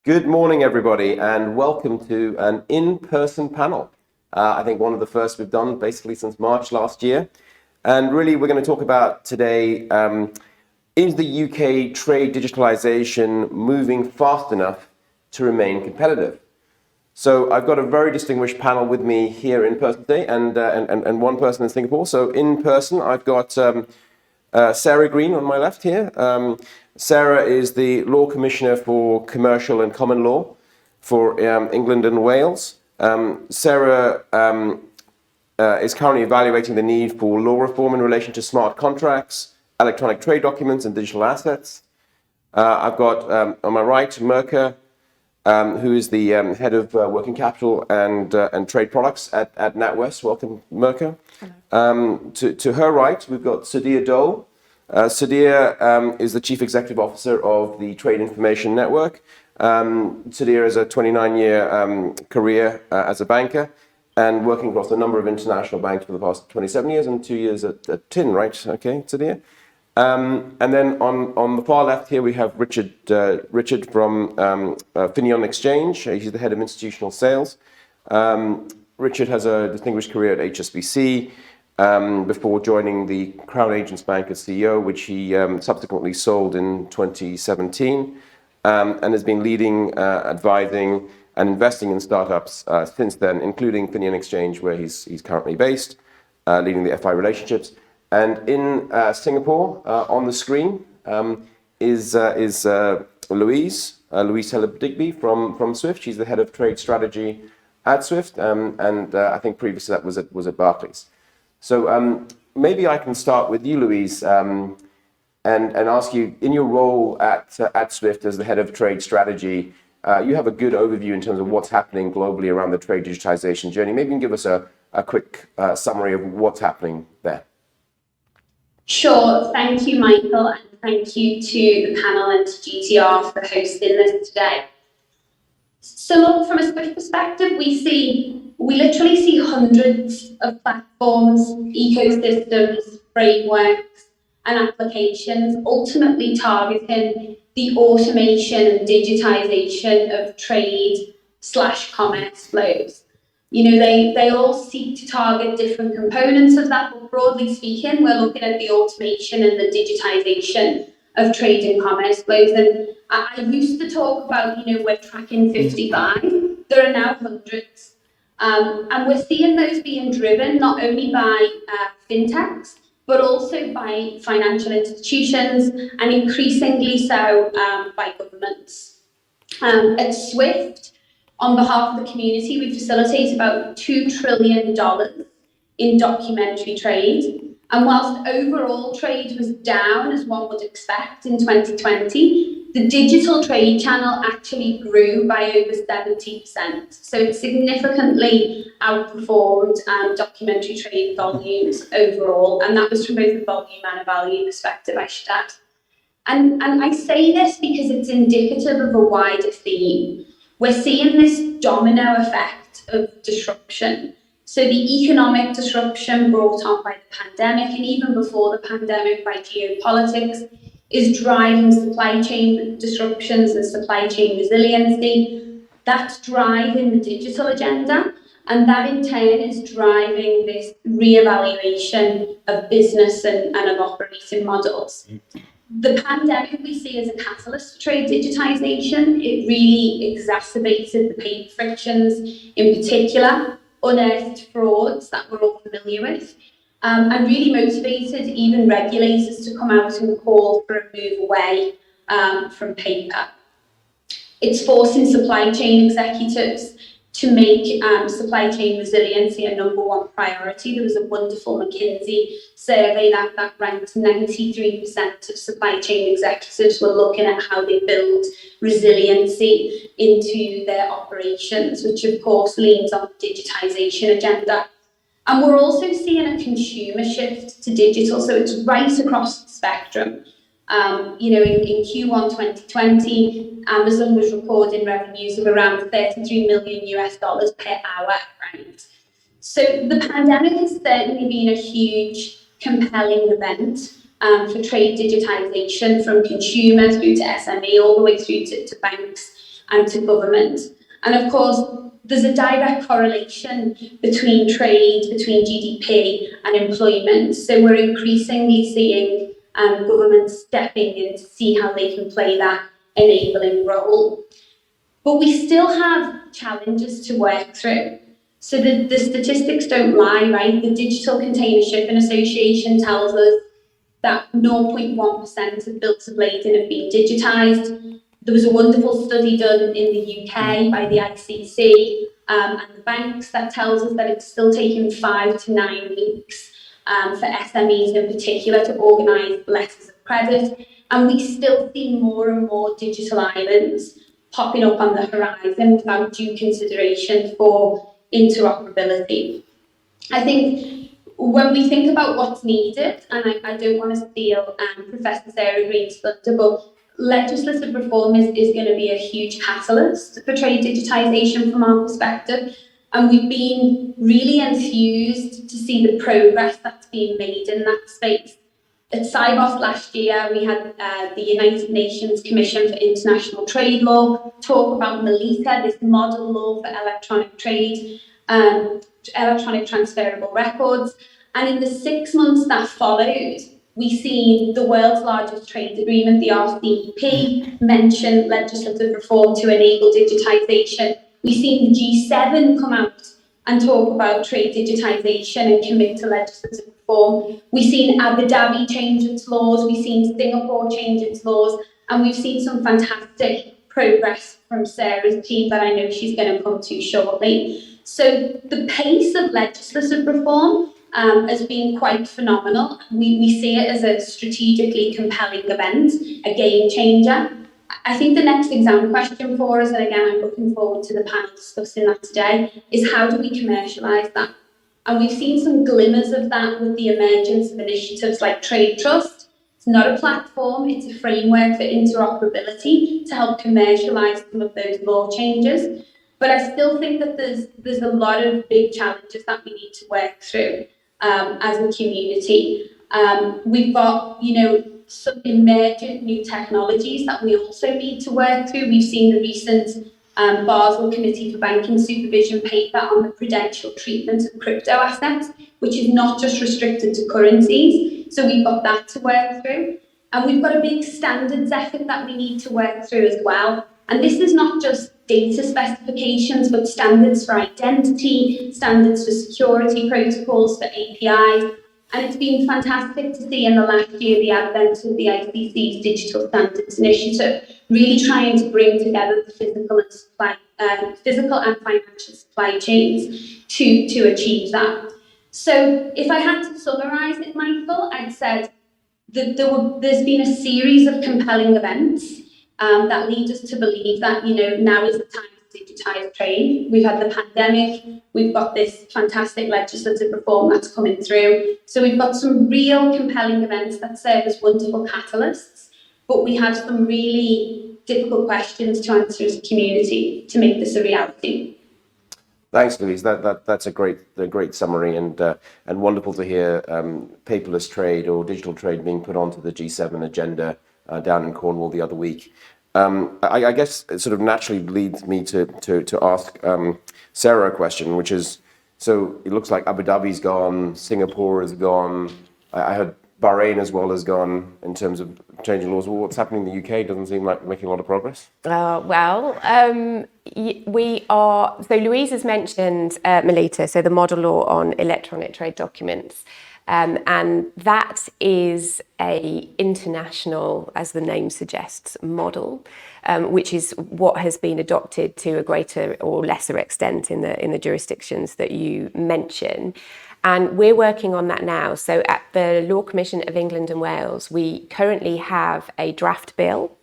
Good morning, everybody, and welcome to an in-person panel. I think one of the first we've done basically since March last year. And really, we're going to talk about today, is the UK trade digitalisation moving fast enough to remain competitive? So I've got a very distinguished panel with me here in person today and one person in Singapore. So in person, I've got Sarah Green on my left here. Sarah is the Law Commissioner for Commercial and Common Law for England and Wales. Sarah is currently evaluating the need for law reform in relation to smart contracts, electronic trade documents, and digital assets. I've got on my right Mirka, who is the head of working capital and trade products at NatWest. Welcome, Mirka. To her right, we've got Sudhir Dole. Sudhir is the Chief Executive Officer of the Trade Information Network. Sudhir has a 29-year career as a banker and working across a number of international banks for the past 27 years and 2 years at TIN, right? Okay, Sudhir. And then on the far left here, we have Richard from Finion Exchange. He's the head of institutional sales. Richard has a distinguished career at HSBC before joining the Crown Agents Bank as CEO, which he subsequently sold in 2017, and has been leading, advising, and investing in startups since then, including Finion Exchange, where he's currently based, leading the FI relationships. And in Singapore, on the screen, is Louise Heller-Digby from Swift. She's the head of trade strategy at Swift, and I think previously that was at Barclays. So maybe I can start with you, Louise, and ask you, in your role at Swift as the head of trade strategy, you have a good overview in terms of what's happening globally around the trade digitization journey. Maybe you can give us a quick summary of what's happening there. Sure. Thank you, Michael, and thank you to the panel and to GTR for hosting this today. So look, from a Swift perspective, we literally see hundreds of platforms, ecosystems, frameworks, and applications ultimately targeting the automation and digitization of trade/commerce flows. You know, they all seek to target different components of that, but broadly speaking, we're looking at the automation and the digitization of trade and commerce flows. And I used to talk about, you know, we're tracking 55. There are now hundreds. And we're seeing those being driven not only by fintechs, but also by financial institutions and increasingly so by governments. At Swift, on behalf of the community, we facilitate about $2 trillion in documentary trade. And whilst overall trade was down, as one would expect, in 2020, the digital trade channel actually grew by over 70%. So it significantly outperformed documentary trade volumes overall. And that was from both a volume and a value perspective, I should add. And I say this because it's indicative of a wider theme. We're seeing this domino effect of disruption. So the economic disruption brought on by the pandemic, and even before the pandemic by geopolitics, is driving supply chain disruptions and supply chain resiliency. That's driving the digital agenda, and that in turn is driving this reevaluation of business and of operating models. The pandemic we see as a catalyst for trade digitization. It really exacerbated the payment frictions, in particular, unearthed frauds that we're all familiar with, and really motivated even regulators to come out and call for a move away from paper. It's forcing supply chain executives to make supply chain resiliency a #1 priority. There was a wonderful McKinsey survey that ranked 93% of supply chain executives were looking at how they build resiliency into their operations, which of course leans on the digitization agenda. And we're also seeing a consumer shift to digital, so it's right across the spectrum. In Q1 2020, Amazon was recording revenues of around $33 million per hour, right? So the pandemic has certainly been a huge, compelling event for trade digitization, from consumer through to SME, all the way through to banks and to government. And of course, there's a direct correlation between trade, between GDP and employment. So we're increasingly seeing governments stepping in to see how they can play that enabling role. But we still have challenges to work through. So the statistics don't lie, right? The Digital Container Shipping Association tells us that 0.1% of bills of lading have been digitised. There was a wonderful study done in the UK by the ICC and the banks that tells us that it's still taking 5 to 9 weeks for SMEs in particular to organise letters of credit. And we still see more and more digital islands popping up on the horizon without due consideration for interoperability. I think when we think about what's needed, and I don't want to steal Professor Sarah Green's thunder, but legislative reform is going to be a huge catalyst for trade digitisation from our perspective. And we've been really enthused to see the progress that's being made in that space. At CyBOF last year, we had the United Nations Commission for International Trade Law talk about Melita, this model law for electronic trade, electronic transferable records. And in the 6 months that followed, we've seen the world's largest trade agreement, the RCEP, mention legislative reform to enable digitisation. We've seen the G7 come out and talk about trade digitisation and commit to legislative reform. We've seen Abu Dhabi change its laws, we've seen Singapore change its laws, and we've seen some fantastic progress from Sarah's team that I know she's going to come to shortly. So the pace of legislative reform has been quite phenomenal. We see it as a strategically compelling event, a game changer. I think the next exam question for us, and again, I'm looking forward to the panel discussing that today, is how do we commercialise that? And we've seen some glimmers of that with the emergence of initiatives like Trade Trust. It's not a platform, it's a framework for interoperability to help commercialise some of those law changes. But I still think that there's a lot of big challenges that we need to work through as a community. We've got, some emergent new technologies that we also need to work through. We've seen the recent Basel Committee for Banking Supervision paper on the prudential treatment of crypto assets, which is not just restricted to currencies. So we've got that to work through. And we've got a big standards effort that we need to work through as well. And this is not just data specifications, but standards for identity, standards for security protocols, for APIs. And it's been fantastic to see in the last year the advent of the ICC's Digital Standards Initiative, really trying to bring together the physical and financial supply chains to achieve that. So if I had to summarise it, Michael, I'd said that there's been a series of compelling events that lead us to believe that, now is the time to digitise trade. We've had the pandemic, we've got this fantastic legislative reform that's coming through. So we've got some real compelling events that serve as wonderful catalysts, but we have some really difficult questions to answer as a community to make this a reality. Thanks, Louise. That's a great summary, and wonderful to hear paperless trade or digital trade being put onto the G7 agenda down in Cornwall the other week. I guess it sort of naturally leads me to ask Sarah a question, which is, so it looks like Abu Dhabi's gone, Singapore is gone, I heard Bahrain as well has gone in terms of changing laws. Well, what's happening in the UK doesn't seem like making a lot of progress. We are, so Louise has mentioned Melita, so the model law on electronic trade documents. And that is a international, as the name suggests, model, which is what has been adopted to a greater or lesser extent in the jurisdictions that you mention. And we're working on that now. So at the Law Commission of England and Wales, we currently have a draft bill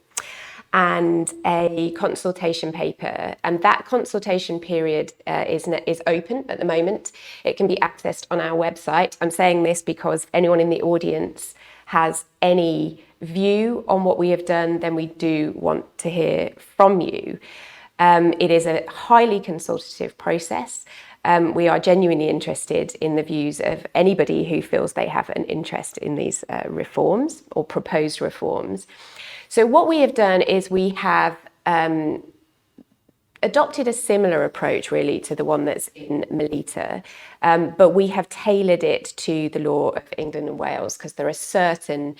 and a consultation paper, and that consultation period is open at the moment. It can be accessed on our website. I'm saying this because if anyone in the audience has any view on what we have done, then we do want to hear from you. It is a highly consultative process. We are genuinely interested in the views of anybody who feels they have an interest in these reforms or proposed reforms. So what we have done is we have adopted a similar approach really to the one that's in Melita, but we have tailored it to the law of England and Wales because there are certain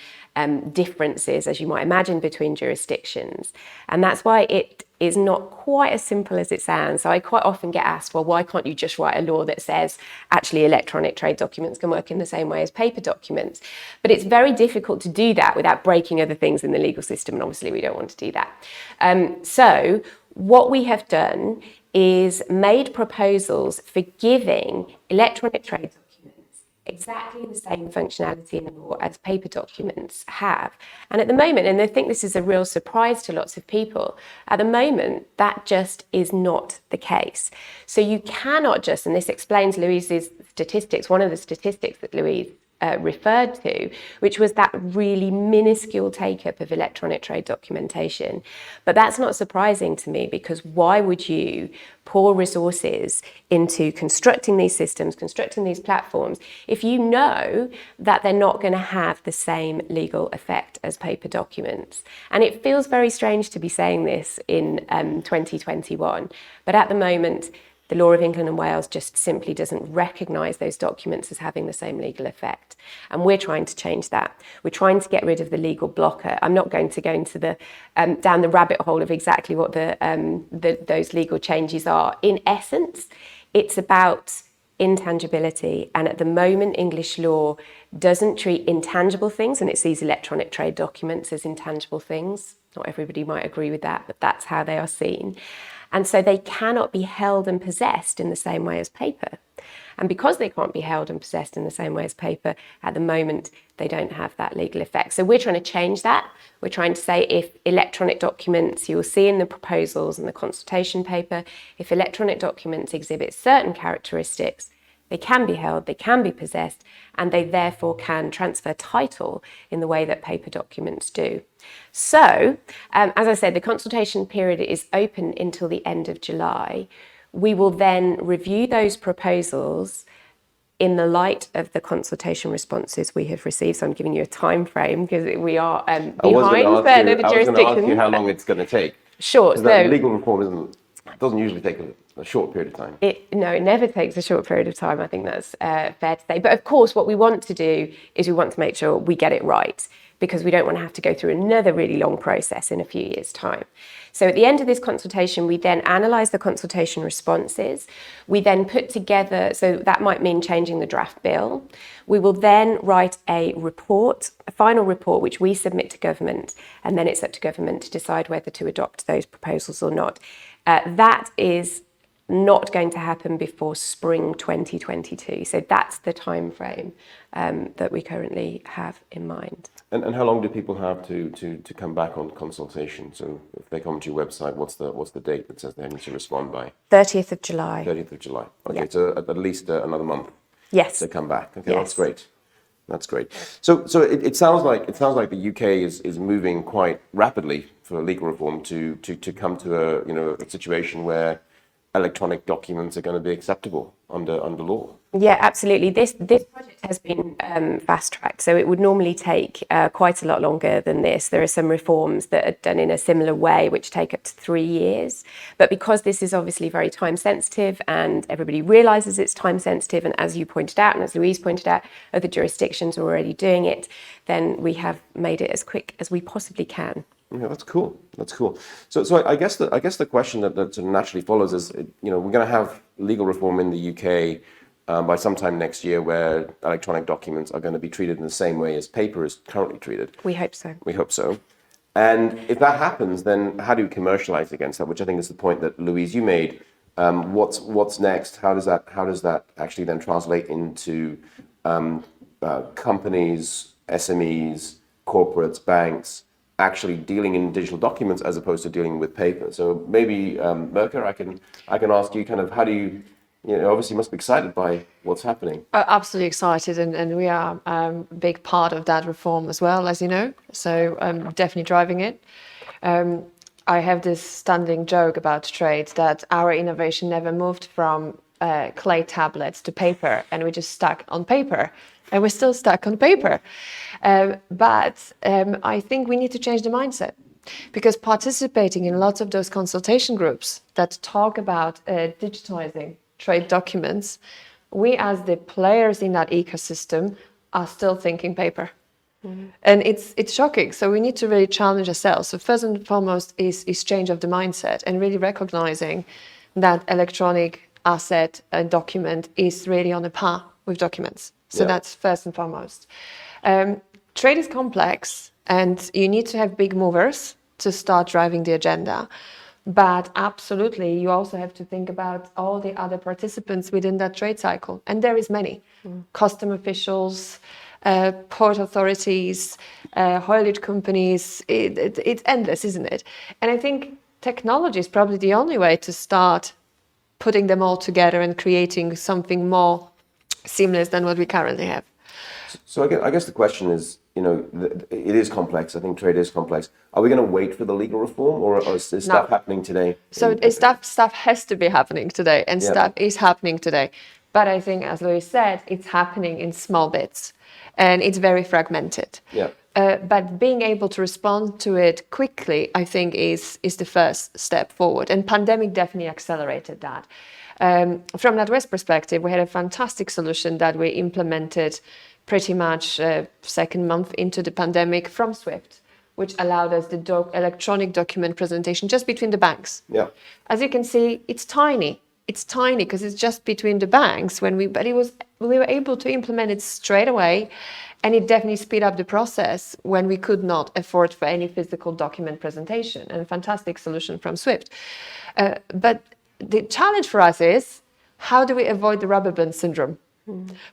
differences, as you might imagine, between jurisdictions. And that's why it is not quite as simple as it sounds. So I quite often get asked, well, why can't you just write a law that says actually electronic trade documents can work in the same way as paper documents? But it's very difficult to do that without breaking other things in the legal system, and obviously we don't want to do that. So what we have done is made proposals for giving electronic trade documents exactly the same functionality in the law as paper documents have. And at the moment, and I think this is a real surprise to lots of people, at the moment, that just is not the case. So you cannot just, and this explains Louise's statistics, one of the statistics that Louise referred to, which was that really minuscule take-up of electronic trade documentation. But that's not surprising to me, because why would you pour resources into constructing these systems, constructing these platforms, if you know that they're not going to have the same legal effect as paper documents? And it feels very strange to be saying this in 2021, but at the moment, the law of England and Wales just simply doesn't recognise those documents as having the same legal effect. And we're trying to change that. We're trying to get rid of the legal blocker. I'm not going to go into the down the rabbit hole of exactly what those legal changes are. In essence, it's about intangibility. And at the moment, English law doesn't treat intangible things, and it sees electronic trade documents as intangible things. Not everybody might agree with that, but that's how they are seen. And so they cannot be held and possessed in the same way as paper. And because they can't be held and possessed in the same way as paper, at the moment, they don't have that legal effect. So we're trying to change that. We're trying to say if electronic documents, you'll see in the proposals and the consultation paper, if electronic documents exhibit certain characteristics, they can be held, they can be possessed, and they therefore can transfer title in the way that paper documents do. So, as I said, the consultation period is open until the end of July. We will then review those proposals in the light of the consultation responses we have received. So I'm giving you a time frame because we are behind certain other jurisdictions. I was going to ask you how long it's going to take. Sure. So legal reform doesn't usually take a short period of time. It never takes a short period of time. I think that's fair to say. But of course, what we want to do is we want to make sure we get it right, because we don't want to have to go through another really long process in a few years' time. So at the end of this consultation, we then analyse the consultation responses. We then put together, so that might mean changing the draft bill. We will then write a report, a final report, which we submit to government, and then it's up to government to decide whether to adopt those proposals or not. That is not going to happen before spring 2022. So that's the time frame that we currently have in mind. And how long do people have to come back on consultation? So if they come to your website, what's the date that says they need to respond by? 30th of July. 30th of July. Okay, Yeah. so at least another month. Yes. To come back. Okay, Yes. That's great. That's great. So it sounds like the UK is moving quite rapidly for legal reform to come to a situation where electronic documents are going to be acceptable under law. Yeah, absolutely. This project has been fast-tracked, so it would normally take quite a lot longer than this. There are some reforms that are done in a similar way, which take up to 3 years. But because this is obviously very time-sensitive, and everybody realises it's time-sensitive, and as you pointed out, and as Louise pointed out, other jurisdictions are already doing it, then we have made it as quick as we possibly can. Yeah, that's cool. That's cool. So I guess the question that sort of naturally follows is, we're going to have legal reform in the UK by sometime next year, where electronic documents are going to be treated in the same way as paper is currently treated. We hope so. We hope so. And if that happens, then how do you commercialize against that? Which I think is the point that Louise, you made. What's next? How does that actually then translate into companies, SMEs, corporates, banks, actually dealing in digital documents as opposed to dealing with paper? So maybe Mirka, I can ask you kind of, how do you, obviously you must be excited by what's happening. Absolutely excited, and we are a big part of that reform as well, as you know, so I'm definitely driving it. I have this standing joke about trade that our innovation never moved from clay tablets to paper, and we just stuck on paper. And we're still stuck on paper. But I think we need to change the mindset. because participating in lots of those consultation groups that talk about digitizing trade documents, we as the players in that ecosystem are still thinking paper. And it's shocking. So we need to really challenge ourselves. So first and foremost is change of the mindset and really recognizing that electronic asset and document is really on a par with documents. So that's first and foremost. Trade is complex and you need to have big movers to start driving the agenda. But absolutely, you also have to think about all the other participants within that trade cycle. And there is many. Custom officials, port authorities, haulage companies. It's endless, isn't it? And I think technology is probably the only way to start putting them all together and creating something more seamless than what we currently have. So I guess the question is, it is complex. I think trade is complex. Are we going to wait for the legal reform, or is stuff happening today? So stuff has to be happening today, and stuff is happening today. But I think, as Louis said, it's happening in small bits, and it's very fragmented. Yeah. But being able to respond to it quickly, I think, is the first step forward. And pandemic definitely accelerated that. From NatWest perspective, we had a fantastic solution that we implemented pretty much second month into the pandemic from SWIFT, which allowed us the electronic document presentation just between the banks. Yeah. As you can see, it's tiny. It's tiny because it's just between the banks we were able to implement it straight away, and it definitely speed up the process when we could not afford for any physical document presentation, and a fantastic solution from SWIFT. But the challenge for us is, how do we avoid the rubber band syndrome?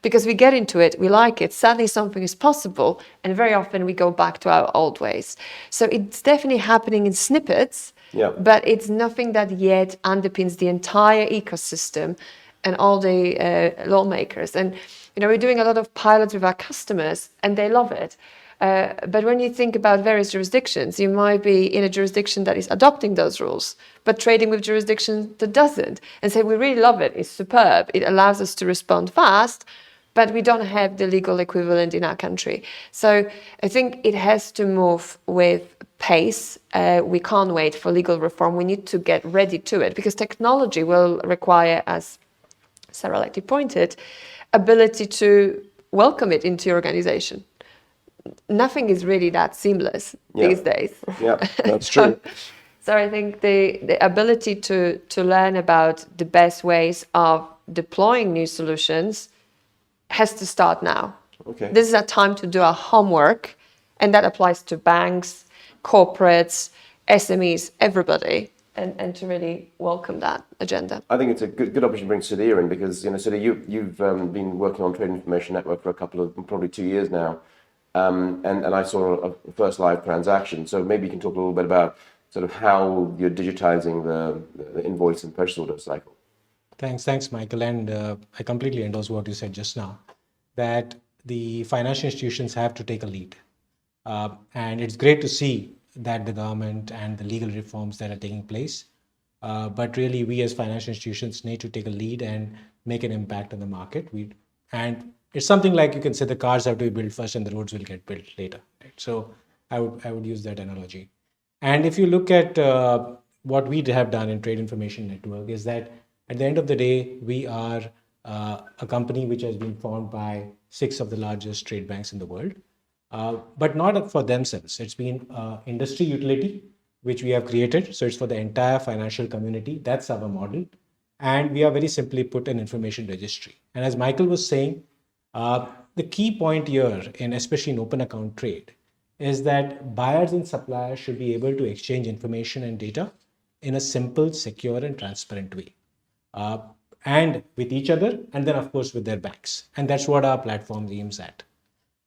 Because we get into it, we like it, suddenly something is possible, and very often we go back to our old ways. So it's definitely happening in snippets, but it's nothing that yet underpins the entire ecosystem and all the lawmakers. And we're doing a lot of pilots with our customers, and they love it. But when you think about various jurisdictions, you might be in a jurisdiction that is adopting those rules, but trading with jurisdiction that doesn't. And say, we really love it, it's superb, it allows us to respond fast, but we don't have the legal equivalent in our country. So I think it has to move with pace. We can't wait for legal reform. We need to get ready to it, because technology will require, as Sarah likely pointed, ability to welcome it into your organization. Nothing is really that seamless these days. Yeah, that's true. So I think the ability to learn about the best ways of deploying new solutions has to start now. Okay. This is a time to do our homework, and that applies to banks, corporates, SMEs, everybody, and to really welcome that agenda. I think it's a good opportunity to bring Sudhir in, because Sudhir, you've been working on Trade Information Network for probably 2 years now. And I saw a first live transaction. So maybe you can talk a little bit about sort of how you're digitizing the invoice and purchase order cycle. Thanks, Michael. And I completely endorse what you said just now, that the financial institutions have to take a lead. And it's great to see that the government and the legal reforms that are taking place. But really, we as financial institutions need to take a lead and make an impact on the market. And it's something like, you can say, the cars have to be built first and the roads will get built later. Right? So I would use that analogy. And if you look at what we have done in Trade Information Network, is that at the end of the day, we are a company which has been formed by 6 of the largest trade banks in the world, but not for themselves. It's been industry utility, which we have created. So it's for the entire financial community. That's our model. And we are very simply put an information registry. And as Michael was saying, the key point here, especially in open account trade, is that buyers and suppliers should be able to exchange information and data in a simple, secure, and transparent way, and with each other, and then of course with their banks. And that's what our platform aims at.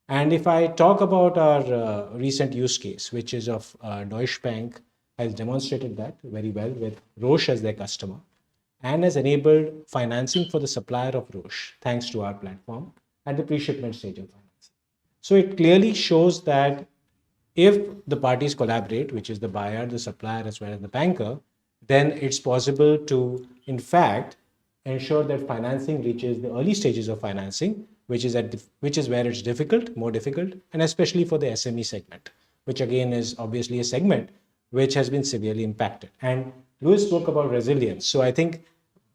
And if I talk about our recent use case, which is of Deutsche Bank, has demonstrated that very well with Roche as their customer, and has enabled financing for the supplier of Roche, thanks to our platform, at the pre-shipment stage of financing. So it clearly shows that if the parties collaborate, which is the buyer, the supplier, as well as the banker, then it's possible to, in fact, ensure that financing reaches the early stages of financing, which is where it's more difficult, and especially for the SME segment, which again is obviously a segment which has been severely impacted. And Louis spoke about resilience. So I think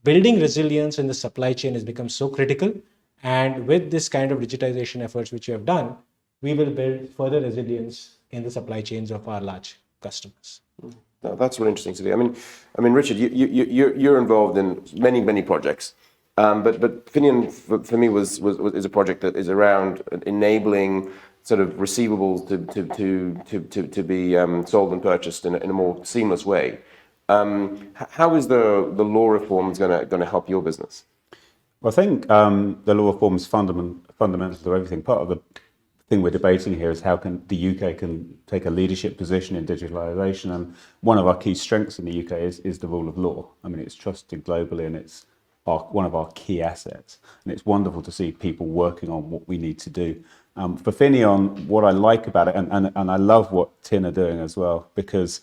building resilience in the supply chain has become so critical. And with this kind of digitization efforts which you have done, we will build further resilience in the supply chains of our large customers. That's really interesting to do. I mean, Richard, you're involved in many projects, but Finian for me is a project that is around enabling sort of receivables to be sold and purchased in a more seamless way. How is the law reforms going to help your business? Well, I think the law reform is fundamental to everything. Part of the thing we're debating here is how can the UK can take a leadership position in digitalisation, and one of our key strengths in the UK is the rule of law. I mean, it's trusted globally, and it's one of our key assets. And it's wonderful to see people working on what we need to do. For Finion, what I like about it, and I love what Tin are doing as well, because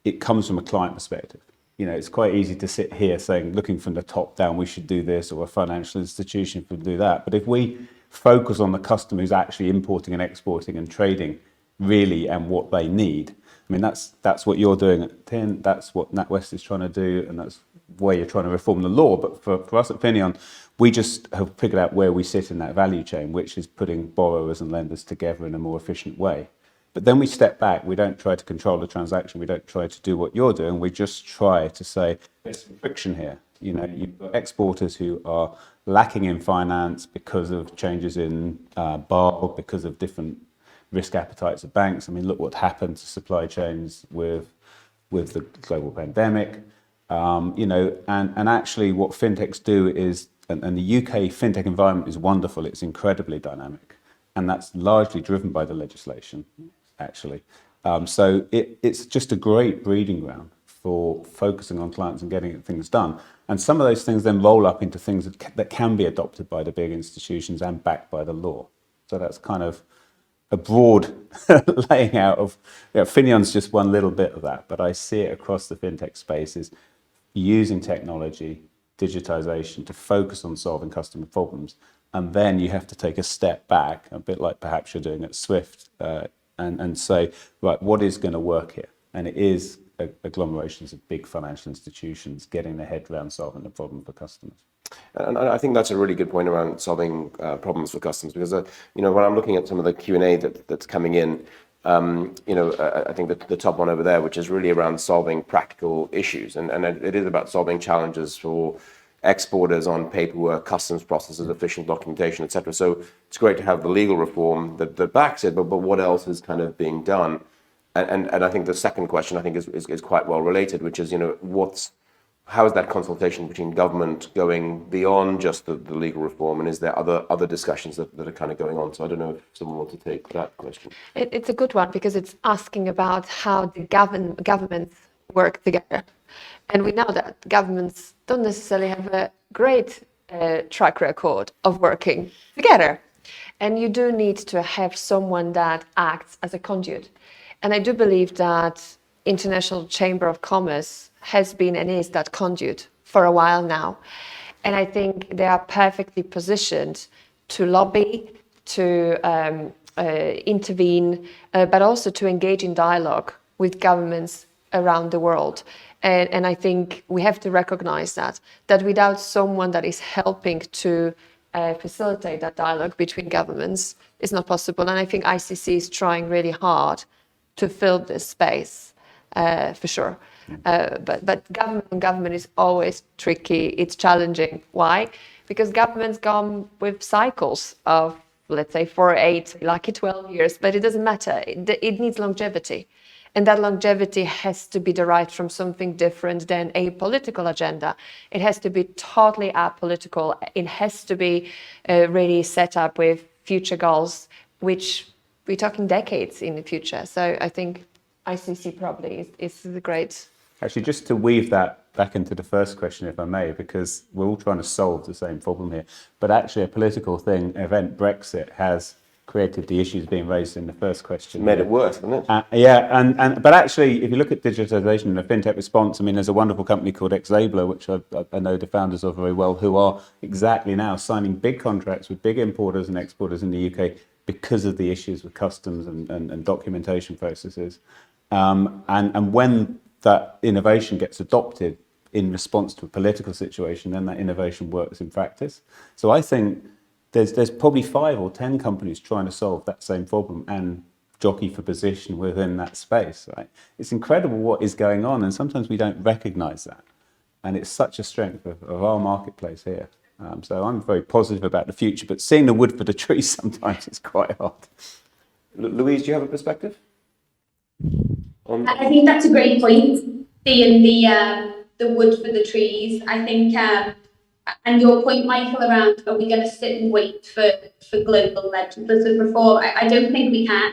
it comes from a client perspective. You know, it's quite easy to sit here saying, looking from the top down, we should do this, or a financial institution should do that. But if we focus on the customer who's actually importing and exporting and trading really and what they need, I mean, that's what you're doing at Tin, that's what NatWest is trying to do, and that's where you're trying to reform the law. But for us at Finion, we just have figured out where we sit in that value chain, which is putting borrowers and lenders together in a more efficient way. But then we step back, we don't try to control the transaction, we don't try to do what you're doing, we just try to say, there's some friction here. You know, you've got exporters who are lacking in finance because of changes in Basel, because of different risk appetites of banks. I mean, look what happened to supply chains with the global pandemic. You know, and actually what fintechs do is, and the UK fintech environment is wonderful, it's incredibly dynamic. And that's largely driven by the legislation, actually. So it's just a great breeding ground for focusing on clients and getting things done. And some of those things then roll up into things that can be adopted by the big institutions and backed by the law. So that's kind of a broad laying out of, you know, Finion's just one little bit of that, but I see it across the fintech spaces, using technology, digitization to focus on solving customer problems. And then you have to take a step back, a bit like perhaps you're doing at Swift, and say, right, what is going to work here? And it is agglomerations of big financial institutions getting their head around solving the problem for customers. And I think that's a really good point around solving problems for customers, because you know, when I'm looking at some of the Q&A that's coming in, you know, I think that the top one over there, which is really around solving practical issues, and it is about solving challenges for exporters on paperwork, customs processes, official documentation, etc. So it's great to have the legal reform that backs it, but what else is kind of being done? And I think the second question I think is quite well related, which is, you know, how is that consultation between government going beyond just the legal reform, and is there other discussions that are kind of going on? So I don't know if someone wants to take that question. It's a good one, because it's asking about how the governments work together. And we know that governments don't necessarily have a great track record of working together. And you do need to have someone that acts as a conduit. And I do believe that International Chamber of Commerce has been and is that conduit for a while now. And I think they are perfectly positioned to lobby, to intervene, but also to engage in dialogue with governments around the world. And I think we have to recognize that without someone that is helping to facilitate that dialogue between governments, it's not possible. And I think ICC is trying really hard to fill this space, for sure. But government is always tricky. It's challenging. Why? Because governments come with cycles of, let's say, 4, 8, lucky 12 years, but it doesn't matter. It needs longevity. And that longevity has to be derived from something different than a political agenda. It has to be totally apolitical. It has to be really set up with future goals, which we're talking decades in the future. So I think ICC probably is the great. Actually, just to weave that back into the first question, if I may, because we're all trying to solve the same problem here. But actually, a political event, Brexit, has created the issues being raised in the first question. Made it worse, hasn't it? Yeah, but actually, if you look at digitization and the fintech response, I mean, there's a wonderful company called Exabler, which I know the founders of very well, who are exactly now signing big contracts with big importers and exporters in the UK because of the issues with customs and documentation processes. And when that innovation gets adopted in response to a political situation, then that innovation works in practice. So I think there's probably 5 or 10 companies trying to solve that same problem and jockey for position within that space, right? It's incredible what is going on, and sometimes we don't recognize that. And it's such a strength of our marketplace here. So I'm very positive about the future, but seeing the wood for the trees sometimes is quite hard. Louise, do you have a perspective? I think that's a great point, seeing the wood for the trees. I think, and your point, Michael, around are we going to sit and wait for global legislative reform? I don't think we can.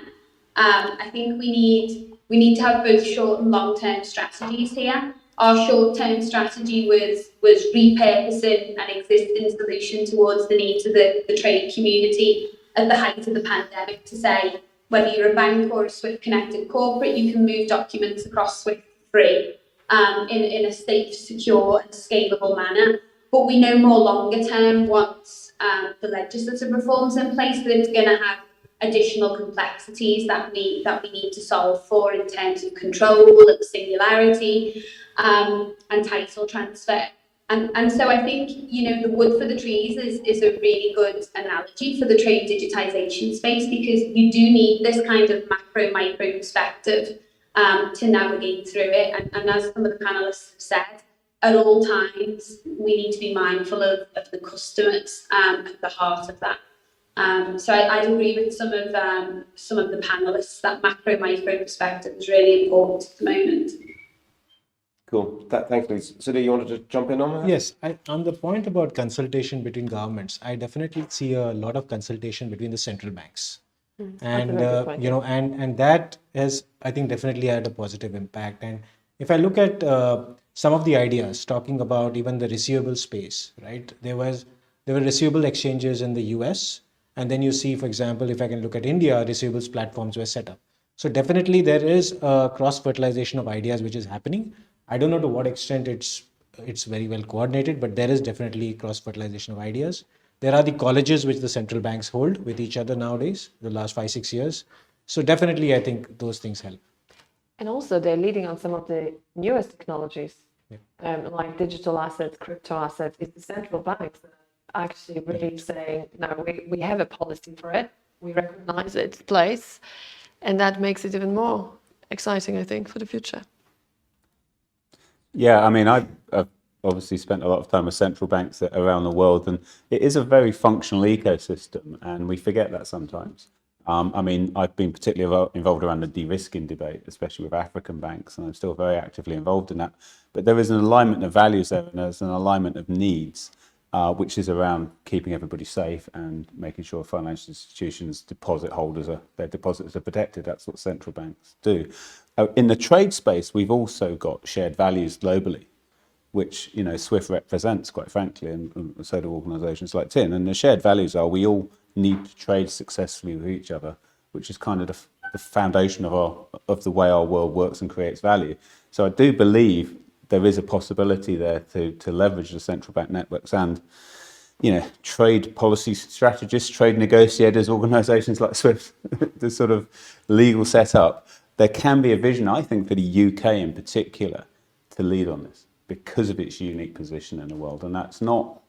I think we need to have both short and long-term strategies here. Our short-term strategy was repurposing an existing solution towards the needs of the trade community at the height of the pandemic to say, whether you're a bank or a Swift connected corporate, you can move documents across Swift free in a safe, secure and scalable manner. But we know more longer term, once the legislative reforms in place, that it's going to have additional complexities that we need to solve for in terms of control and singularity and title transfer. And so I think, the wood for the trees is a really good analogy for the trade digitisation space, because you do need this kind of macro-micro perspective to navigate through it. And as some of the panellists have said, at all times, we need to be mindful of the customers at the heart of that. So I'd agree with some of the panellists that macro-micro perspective is really important at the moment. Cool. Thanks, Louise. So, do you wanted to jump in on that? Yes, on the point about consultation between governments, I definitely see a lot of consultation between the central banks. And and that has, I think, definitely had a positive impact. And if I look at some of the ideas talking about even the receivable space, right? There were receivable exchanges in the US, and then you see, for example, if I can look at India, receivables platforms were set up. So definitely there is a cross-fertilization of ideas which is happening. I don't know to what extent it's very well coordinated, but there is definitely cross-fertilization of ideas. There are the colleges which the central banks hold with each other nowadays, the last 5-6 years. So definitely, I think those things help. And also they're leading on some of the newest technologies, like digital assets, crypto assets. It's the central banks that are actually really saying, no, we have a policy for it. We recognize its place. And that makes it even more exciting, I think, for the future. Yeah, I mean, I've obviously spent a lot of time with central banks around the world, and it is a very functional ecosystem, and we forget that sometimes. I mean, I've been particularly involved around the de-risking debate, especially with African banks, and I'm still very actively involved in that. But there is an alignment of values there, and there's an alignment of needs, which is around keeping everybody safe and making sure financial institutions, deposit holders, their deposits are protected. That's what central banks do. In the trade space, we've also got shared values globally, which SWIFT represents, quite frankly, and so do organisations like TIN. And the shared values are we all need to trade successfully with each other, which is kind of the foundation of the way our world works and creates value. So I do believe there is a possibility there to leverage the central bank networks and trade policy strategists, trade negotiators, organisations like SWIFT, the sort of legal setup. There can be a vision, I think, for the UK in particular to lead on this because of its unique position in the world. And that's not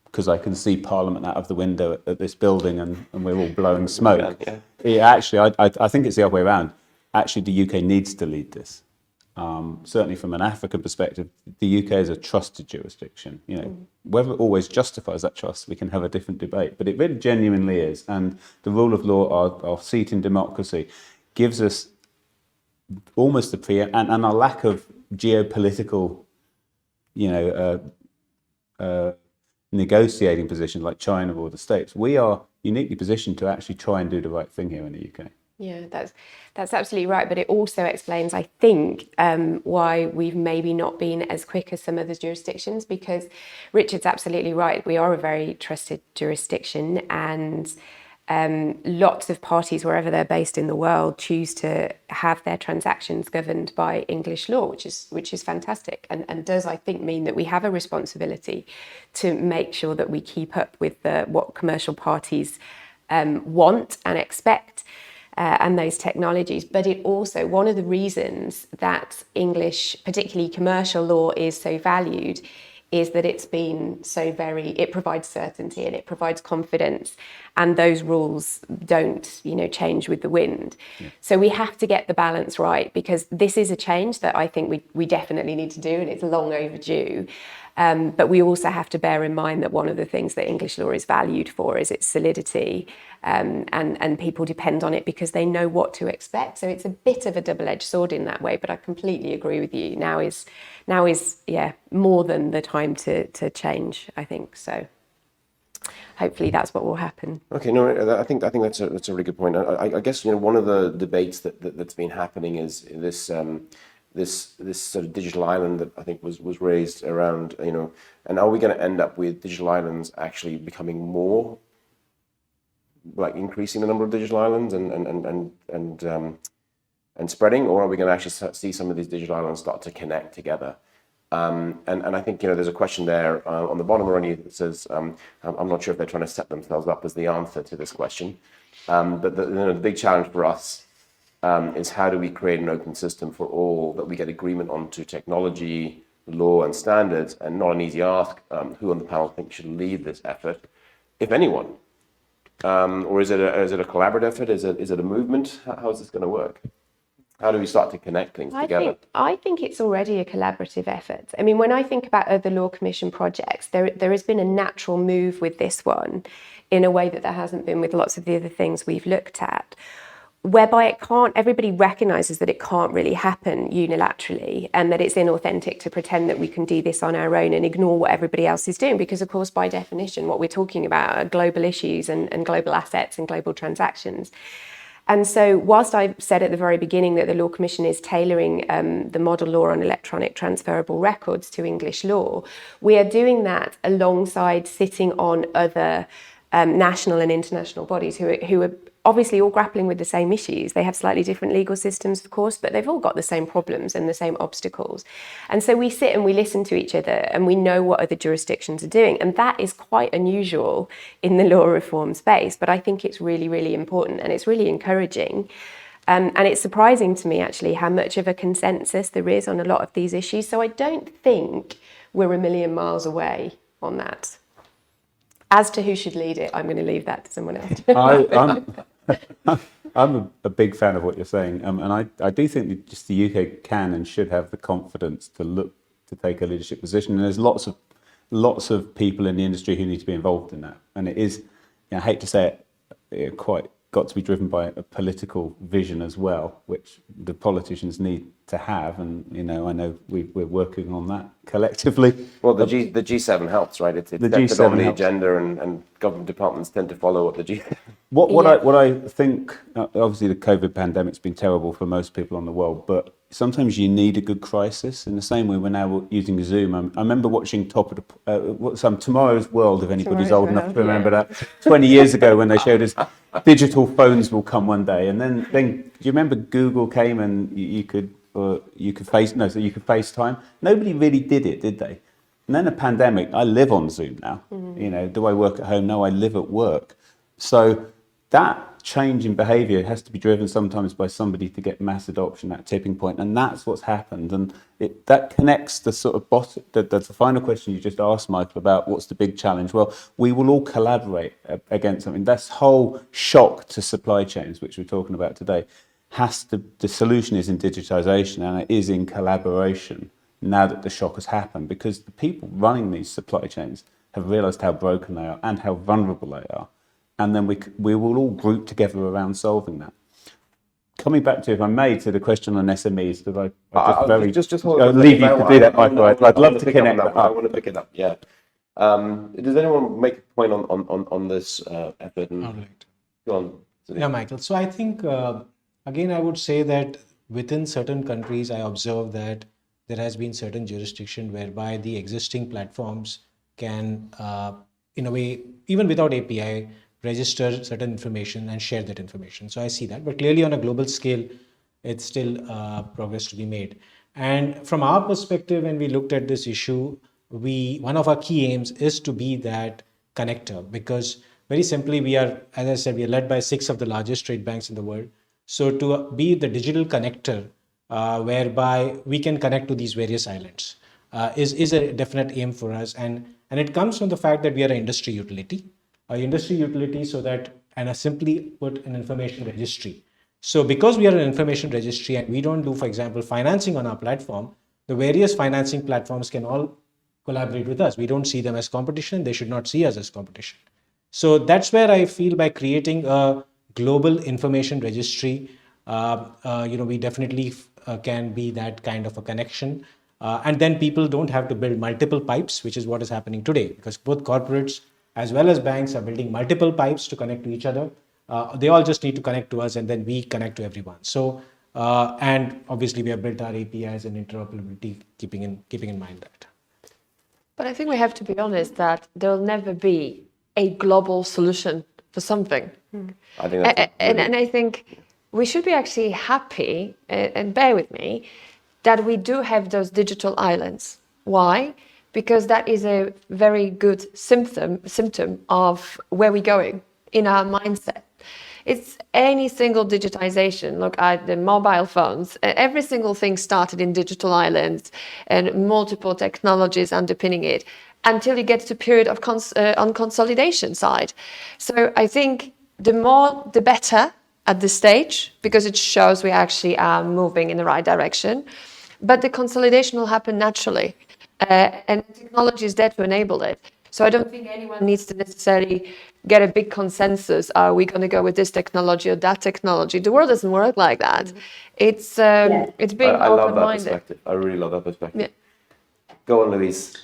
because I can see Parliament out of the window at this building and we're all blowing smoke. Yeah, actually, I think it's the other way around. Actually, the UK needs to lead this. Certainly from an African perspective, the UK is a trusted jurisdiction. Whether it always justifies that trust, we can have a different debate, but it really genuinely is. And the rule of law, our seat in democracy, gives us almost and a lack of geopolitical, negotiating positions like China or the States. We are uniquely positioned to actually try and do the right thing here in the UK. Yeah, that's absolutely right. But it also explains, I think, why we've maybe not been as quick as some other jurisdictions, because Richard's absolutely right. We are a very trusted jurisdiction, and lots of parties, wherever they're based in the world, choose to have their transactions governed by English law, which is fantastic, and does, I think, mean that we have a responsibility to make sure that we keep up with what commercial parties want and expect. and those technologies. But it also, one of the reasons that English, particularly commercial law, is so valued is that it's been so it provides certainty and it provides confidence, and those rules don't, change with the wind. Yeah. So we have to get the balance right, because this is a change that I think we definitely need to do, and it's long overdue. But we also have to bear in mind that one of the things that English law is valued for is its solidity, and people depend on it because they know what to expect. So it's a bit of a double-edged sword in that way, but I completely agree with you. Now is more than the time to change, I think. So hopefully that's what will happen. Okay, no, I think that's a really good point. I guess one of the debates that's been happening is this sort of digital island that I think was raised around, and are we going to end up with digital islands actually becoming more, like increasing the number of digital islands and spreading, or are we going to actually see some of these digital islands start to connect together? And I think there's a question there on the bottom already that says I'm not sure if they're trying to set themselves up as the answer to this question, but the big challenge for us is how do we create an open system for all, that we get agreement onto technology, law and standards, and not an easy ask. Who on the panel thinks should lead this effort, if anyone? Or is it a collaborative effort? Is it a movement? How is this going to work? How do we start to connect things together? I think it's already a collaborative effort. I mean, when I think about other Law Commission projects, there has been a natural move with this one in a way that there hasn't been with lots of the other things we've looked at, whereby everybody recognises that it can't really happen unilaterally, and that it's inauthentic to pretend that we can do this on our own and ignore what everybody else is doing, because of course by definition what we're talking about are global issues and global assets and global transactions. And so whilst I said at the very beginning that the Law Commission is tailoring the model law on electronic transferable records to English law, we are doing that alongside sitting on other national and international bodies who are obviously all grappling with the same issues. They have slightly different legal systems, of course, but they've all got the same problems and the same obstacles. And so we sit and we listen to each other, and we know what other jurisdictions are doing. And that is quite unusual in the law reform space, but I think it's really, really important, and it's really encouraging. And it's surprising to me, actually, how much of a consensus there is on a lot of these issues. So I don't think we're a million miles away on that. As to who should lead it, I'm going to leave that to someone else. I'm a big fan of what you're saying, and I do think that just the UK can and should have the confidence to look to take a leadership position. And there's lots of people in the industry who need to be involved in that. And it is, I hate to say it, quite got to be driven by a political vision as well, which the politicians need to have. And I know we're working on that collectively. Well, the G7 helps, right? It's the G7 on the helps. agenda, and government departments tend to follow what the G7. What I think, obviously the COVID pandemic's been terrible for most people on the world, but sometimes you need a good crisis. In the same way we're now using Zoom. I remember watching Tomorrow's World, if anybody's old enough to remember that, 20 years ago, when they showed us digital phones will come one day. And then do you remember Google came and you could FaceTime? Nobody really did it, did they? And then a pandemic, I live on Zoom now. Mm-hmm. Do I work at home? No, I live at work. So that change in behaviour has to be driven sometimes by somebody to get mass adoption, that tipping point, and that's what's happened. And that connects the sort of that's the final question you just asked, Michael, about what's the big challenge. Well, we will all collaborate against something. That's whole shock to supply chains, which we're talking about today, the solution is in digitisation, and it is in collaboration now that the shock has happened, because the people running these supply chains have realised how broken they are and how vulnerable they are. And then we will all group together around solving that. Coming back to, if I may, to the question on SMEs, because I just leave you to do that, Michael. I'd love to connect that up. I want to pick it up. Yeah. Does anyone make a point on this effort? Go on. Yeah, Michael. So I think again, I would say that within certain countries, I observe that there has been certain jurisdiction whereby the existing platforms can, in a way, even without API, register certain information and share that information. So I see that, but clearly on a global scale, it's still progress to be made. And from our perspective, when we looked at this issue, one of our key aims is to be that connector, because very simply we are, as I said, we are led by 6 of the largest trade banks in the world. So to be the digital connector, whereby we can connect to these various islands, is a definite aim for us. And it comes from the fact that we are an industry utility. So that, and simply put, an information registry. So because we are an information registry and we don't do, for example, financing on our platform, the various financing platforms can all collaborate with us. We don't see them as competition. They should not see us as competition. So that's where I feel by creating a global information registry, we definitely can be that kind of a connection. And then people don't have to build multiple pipes, which is what is happening today, because both corporates as well as banks are building multiple pipes to connect to each other. They all just need to connect to us, and then we connect to everyone. So, and obviously we have built our APIs and interoperability, keeping in mind that. But I think we have to be honest that there will never be a global solution for something. I think that's And I think we should be actually happy, and bear with me, that we do have those digital islands. Why? Because that is a very good symptom of where we're going in our mindset. It's any single digitization. Look at the mobile phones. Every single thing started in digital islands and multiple technologies underpinning it until you get to period of on consolidation side. So I think the more, the better at this stage, because it shows we actually are moving in the right direction. But the consolidation will happen naturally. And technology is there to enable it. So I don't think anyone needs to necessarily get a big consensus. Are we going to go with this technology or that technology? The world doesn't work like that. It's being I love that open-minded. perspective. I really love that perspective. Yeah. Go on, Louise.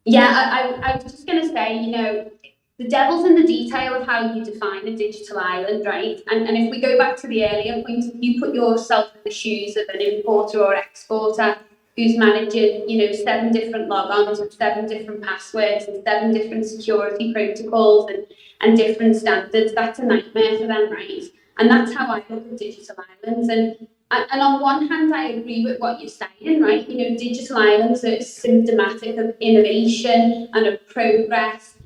Yeah, I was just going to say, the devil's in the detail of how you define a digital island, right? And if we go back to the earlier point, if you put yourself in the shoes of an importer or exporter who's managing, 7 different logons with 7 different passwords and 7 different security protocols and different standards, that's a nightmare for them, right? And that's how I look at digital islands. And on one hand, I agree with what you're saying, right? Digital islands are symptomatic of innovation and of progress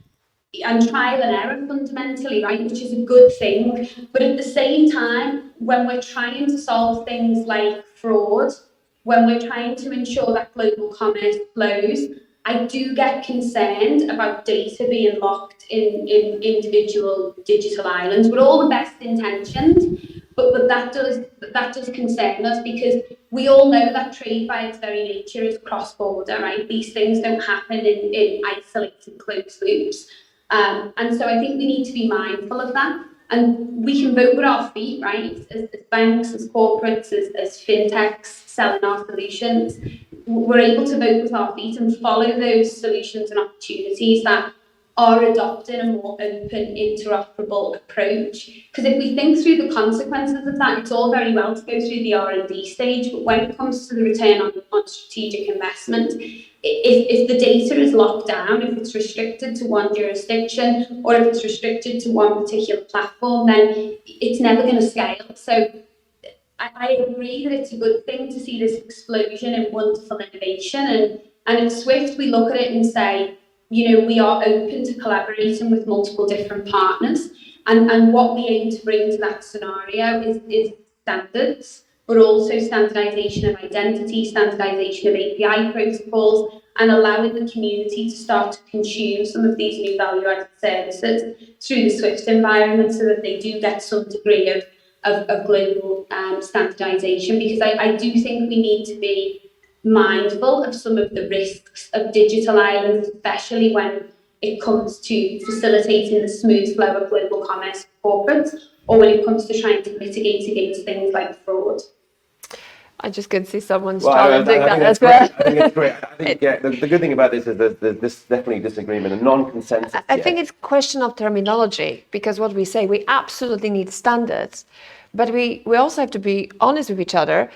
and trial and error fundamentally, right, which is a good thing. But at the same time, when we're trying to solve things like fraud, when we're trying to ensure that global commerce flows, I do get concerned about data being locked in individual digital islands with all the best intentions. But that does concern us, because we all know that trade by its very nature is cross-border, right? These things don't happen in isolated closed loops. And so I think we need to be mindful of that. And we can vote with our feet, right? As banks, as corporates, as fintechs selling our solutions, we're able to vote with our feet and follow those solutions and opportunities that are adopting a more open, interoperable approach. Because if we think through the consequences of that, it's all very well to go through the R&D stage, but when it comes to the return on strategic investment, if the data is locked down, if it's restricted to one jurisdiction, or if it's restricted to one particular platform, then it's never going to scale. So I agree that it's a good thing to see this explosion in wonderful innovation. And at Swift, we look at it and say, we are open to collaborating with multiple different partners. And what we aim to bring to that scenario is standards, but also standardization of identity, standardization of API protocols, and allowing the community to start to consume some of these new value-added services through the Swift environment, so that they do get some degree of global standardization. Because I do think we need to be mindful of some of the risks of digital islands, especially when it comes to facilitating the smooth flow of global commerce for corporates, or when it comes to trying to mitigate against things like fraud. I just can see someone's challenging that as well. well. I think it's great. I think the good thing about this is there's definitely disagreement and non-consensus. I think it's a question of terminology, because what we say, we absolutely need standards, but we also have to be honest with each other.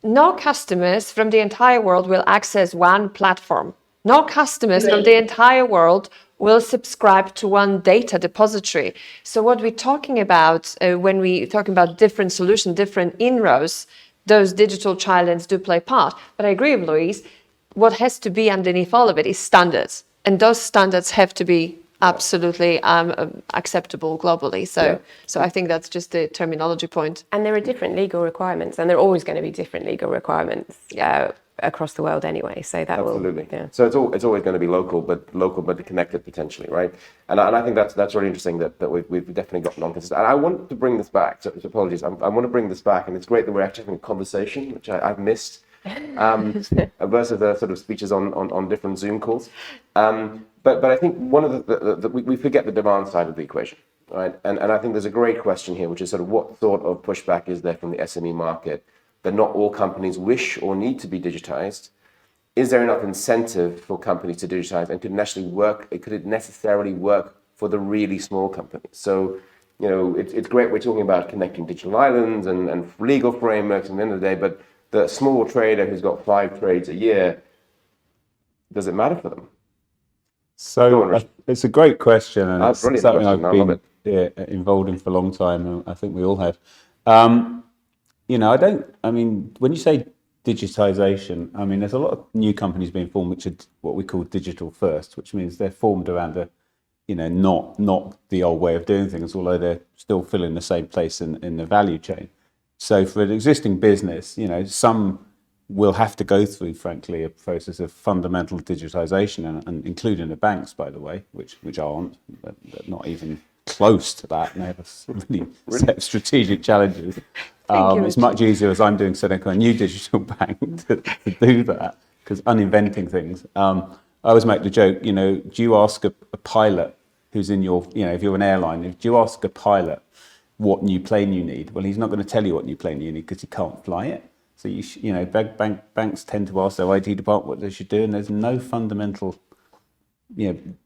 No customers from the entire world will access one platform. No customers from the entire world will subscribe to one data depository. So what we're talking about when we're talking about different solutions, different inroads, those digital islands do play part. But I agree with Louise, what has to be underneath all of it is standards. And those standards have to be absolutely acceptable globally. So I think that's just the terminology point. And there are different legal requirements, and there are always going to be different legal requirements across the world anyway. So that Absolutely. will, yeah. So it's always going to be local, but connected potentially, right? And I think that's really interesting that we've definitely got non-consistent. And I want to bring this back. So apologies. I want to bring this back, and it's great that we're actually having a conversation, which I've missed, versus the sort of speeches on different Zoom calls. But I think one of we forget the demand side of the equation, right? And I think there's a great question here, which is sort of what sort of pushback is there from the SME market that not all companies wish or need to be digitized? Is there enough incentive for companies to digitize, and could it necessarily work for the really small companies? So, it's great we're talking about connecting digital islands and legal frameworks at the end of the day, but the small trader who's got 5 trades a year, does it matter for them? So it's a great question, and it's Brilliant something question. I've I love been involved in for a long time, and I think we all have. When you say digitisation, there's a lot of new companies being formed which are what we call digital first, which means they're formed around not the old way of doing things, although they're still filling the same place in the value chain. So for an existing business, some will have to go through, frankly, a process of fundamental digitisation, and including the banks, by the way, which aren't, but not even close to that, and they have a really set of strategic challenges. It's much easier, as I'm doing, setting up a new digital bank to do that, because uninventing things. I always make the joke, do you ask a pilot who's in your, if you're an airline, do you ask a pilot what new plane you need? Well, he's not going to tell you what new plane you need because he can't fly it. So banks tend to ask their IT department what they should do, and there's no fundamental,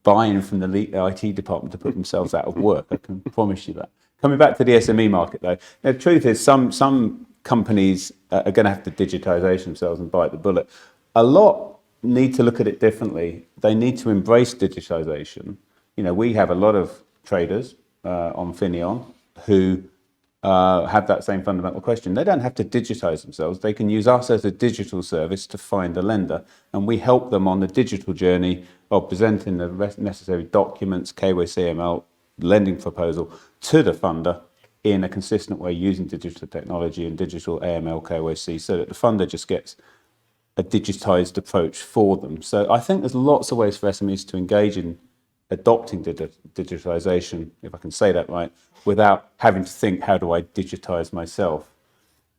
buy-in from the IT department to put themselves out of work. I can promise you that. Coming back to the SME market, though, the truth is some companies are going to have to digitise themselves and bite the bullet. A lot need to look at it differently. They need to embrace digitisation. We have a lot of traders on Finion who have that same fundamental question. They don't have to digitise themselves. They can use us as a digital service to find a lender, and we help them on the digital journey of presenting the necessary documents, KYC, AML, lending proposal to the funder in a consistent way using digital technology and digital AML, KYC, so that the funder just gets a digitised approach for them. So I think there's lots of ways for SMEs to engage in adopting digitisation, if I can say that right, without having to think, how do I digitise myself?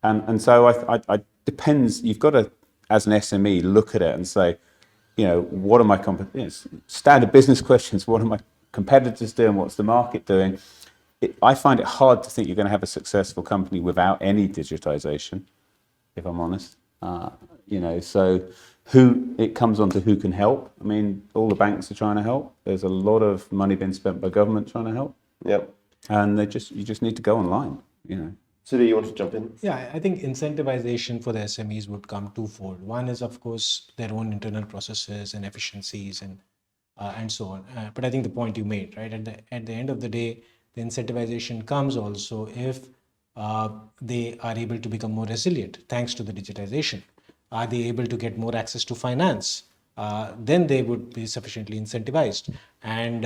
And so I depends, you've got to, as an SME, look at it and say, what are my standard business questions, what are my competitors doing, what's the market doing? I find it hard to think you're going to have a successful company without any digitisation, if I'm honest. So it comes on to who can help. All the banks are trying to help. There's a lot of money being spent by government trying to help. Yep. And you just need to go online, Sudhi, you want to jump in? Yeah, I think incentivization for the SMEs would come twofold. One is, of course, their own internal processes and efficiencies and so on. But I think the point you made, right, at the end of the day, the incentivization comes also if they are able to become more resilient thanks to the digitization. Are they able to get more access to finance? Then they would be sufficiently incentivized. And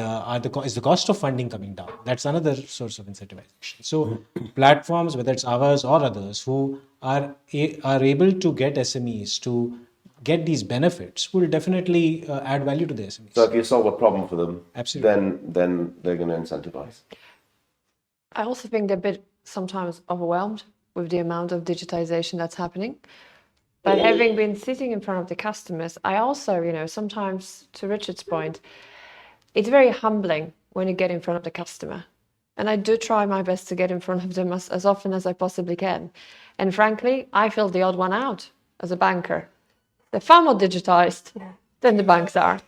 is the cost of funding coming down? That's another source of incentivization. So platforms, whether it's ours or others, who are able to get SMEs to get these benefits will definitely add value to the SMEs. So if you solve a problem for them, absolutely, then they're going to incentivize. I also think they're a bit sometimes overwhelmed with the amount of digitization that's happening. But having been sitting in front of the customers, I also, sometimes, to Richard's point, it's very humbling when you get in front of the customer. And I do try my best to get in front of them as often as I possibly can. And frankly, I feel the odd one out as a banker. They're far more digitized than the banks are.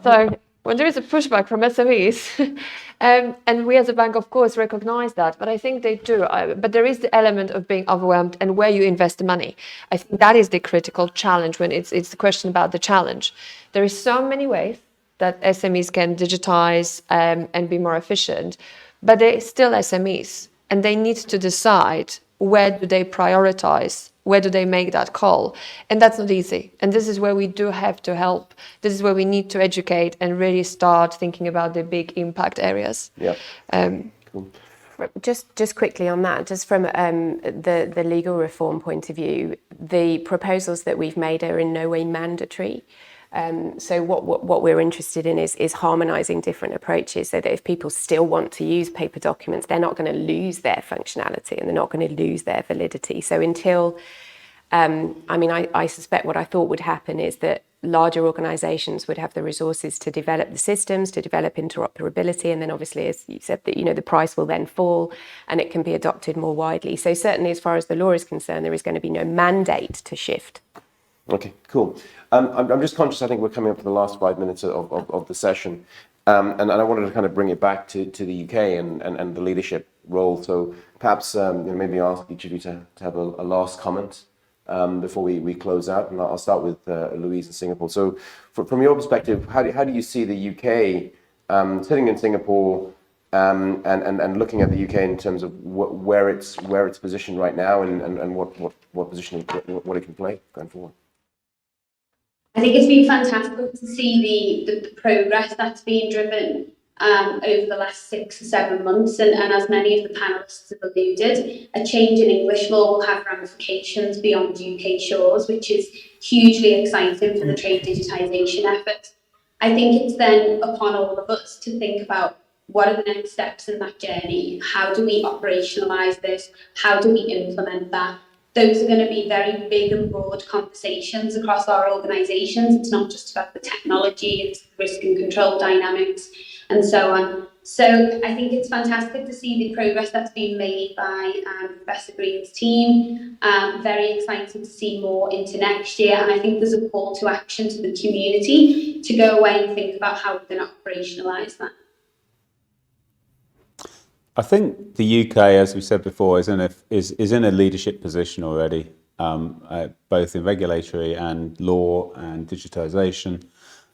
So when there is a pushback from SMEs, and we as a bank, of course, recognize that, but I think they do. But there is the element of being overwhelmed and where you invest the money. I think that is the critical challenge when it's the question about the challenge. There is so many ways that SMEs can digitize and be more efficient, but they're still SMEs, and they need to decide where do they prioritize where do they make that call? And that's not easy. And this is where we do have to help. This is where we need to educate and really start thinking about the big impact areas. Yeah. Cool. Just quickly on that, just from the legal reform point of view, the proposals that we've made are in no way mandatory. So what we're interested in is harmonising different approaches so that if people still want to use paper documents, they're not going to lose their functionality and they're not going to lose their validity. So until, I suspect what I thought would happen is that larger organisations would have the resources to develop the systems, to develop interoperability, and then obviously, as you said, that the price will then fall and it can be adopted more widely. So certainly, as far as the law is concerned, there is going to be no mandate to shift. Okay, cool. I'm just conscious, I think we're coming up to the last 5 minutes of the session. And I wanted to kind of bring it back to the UK and the leadership role. So perhaps maybe ask each of you to have a last comment before we close out. And I'll start with Louise in Singapore. So from your perspective, how do you see the UK sitting in Singapore and looking at the UK in terms of where it's positioned right now and what position what it can play going forward? I think it's been fantastic to see the progress that's been driven over the last 6 or 7 months, and as many of the panellists have alluded, a change in English law will have ramifications beyond UK shores, which is hugely exciting for the trade digitisation effort. I think it's then upon all of us to think about what are the next steps in that journey, how do we operationalise this, how do we implement that. Those are going to be very big and broad conversations across our organisations. It's not just about the technology, it's risk and control dynamics and so on. So I think it's fantastic to see the progress that's been made by Professor Green's team. Very excited to see more into next year. And I think there's a call to action to the community to go away and think about how we're going to operationalise that. I think the UK, as we said before, is in a leadership position already, both in regulatory and law and digitisation.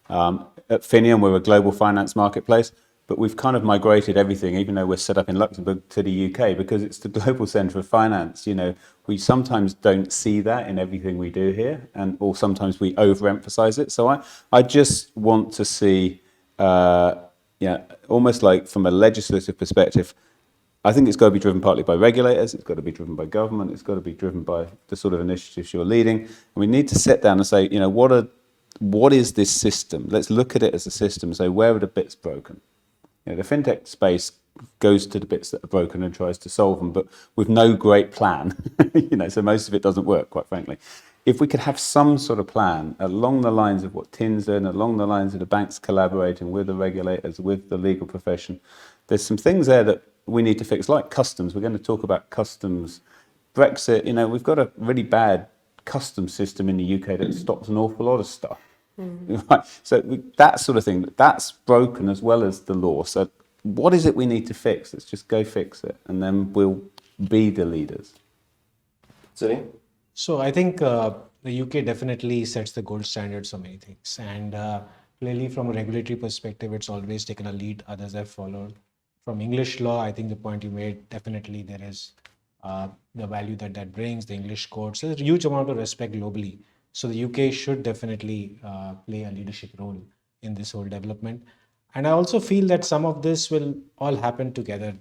At Finium, we're a global finance marketplace, but we've kind of migrated everything, even though we're set up in Luxembourg, to the UK because it's the global centre of finance. We sometimes don't see that in everything we do here, or sometimes we overemphasise it. So I just want to see, almost like from a legislative perspective, I think it's got to be driven partly by regulators, it's got to be driven by government, it's got to be driven by the sort of initiatives you're leading. And we need to sit down and say, what is this system? Let's look at it as a system and say, where are the bits broken? The fintech space goes to the bits that are broken and tries to solve them, but with no great plan, so most of it doesn't work, quite frankly. If we could have some sort of plan along the lines of what Tin's doing, along the lines of the banks collaborating with the regulators, with the legal profession, there's some things there that we need to fix, like customs. We're going to talk about customs. Brexit, we've got a really bad customs system in the UK that stops an awful lot of stuff. Right? So that sort of thing, that's broken as well as the law. So what is it we need to fix? Let's just go fix it, and then we'll be the leaders. Celine? So I think the UK definitely sets the gold standards for many things. And clearly from a regulatory perspective, it's always taken a lead, others have followed. From English law, I think the point you made, definitely there is the value that brings, the English courts. There's a huge amount of respect globally. So the UK should definitely play a leadership role in this whole development. And I also feel that some of this will all happen together.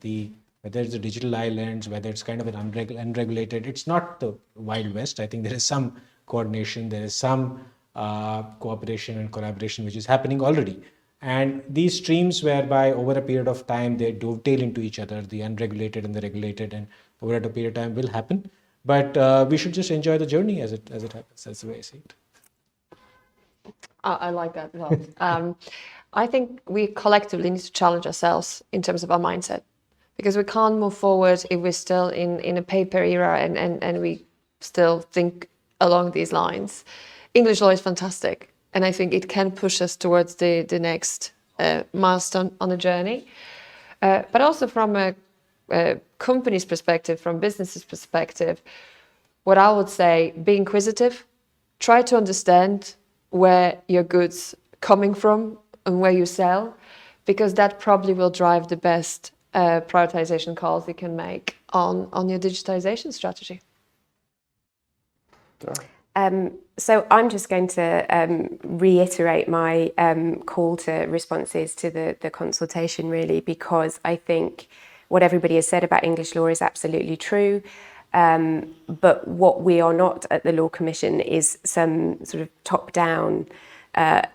Whether it's the digital islands, whether it's kind of an unregulated, it's not the Wild West. I think there is some coordination, there is some cooperation and collaboration which is happening already. And these streams whereby over a period of time they dovetail into each other, the unregulated and the regulated, and over a period of time will happen. But we should just enjoy the journey as it happens. That's the way I see it. I like that a lot. I think we collectively need to challenge ourselves in terms of our mindset, because we can't move forward if we're still in a paper era and we still think along these lines. English law is fantastic. And I think it can push us towards the next milestone on the journey. But also from a company's perspective, from business's perspective, what I would say, be inquisitive, try to understand where your goods coming from and where you sell, because that probably will drive the best prioritization calls you can make on your digitization strategy. So I'm just going to reiterate my call to responses to the consultation, really, because I think what everybody has said about English law is absolutely true. But what we are not at the Law Commission is some sort of top-down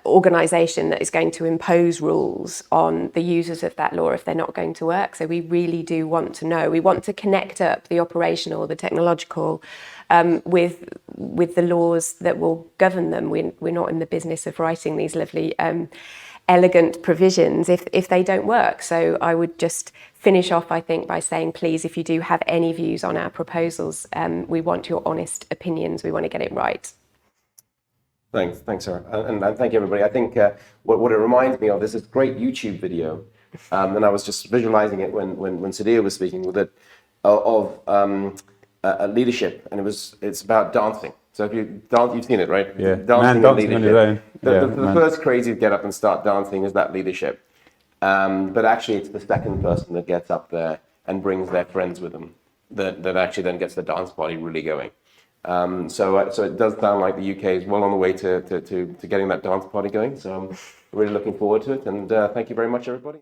organisation that is going to impose rules on the users of that law if they're not going to work. So we really do want to know. We want to connect up the operational, the technological, with the laws that will govern them. We're not in the business of writing these lovely elegant provisions if they don't work. So I would just finish off, I think, by saying, please, if you do have any views on our proposals, we want your honest opinions. We want to get it right. Thanks, Sarah, and thank you, everybody. I think what it reminds me of is this great YouTube video, and I was just visualizing it when Sadia was speaking with it of leadership, and it's about dancing. So if you've seen it, right? Yeah, dancing on his own. The first craze to get up and start dancing is that leadership, but actually it's the second person that gets up there and brings their friends with them that actually then gets the dance party really going. So it does sound like the UK is well on the way to getting that dance party going. So I'm really looking forward to it. And thank you very much, everybody.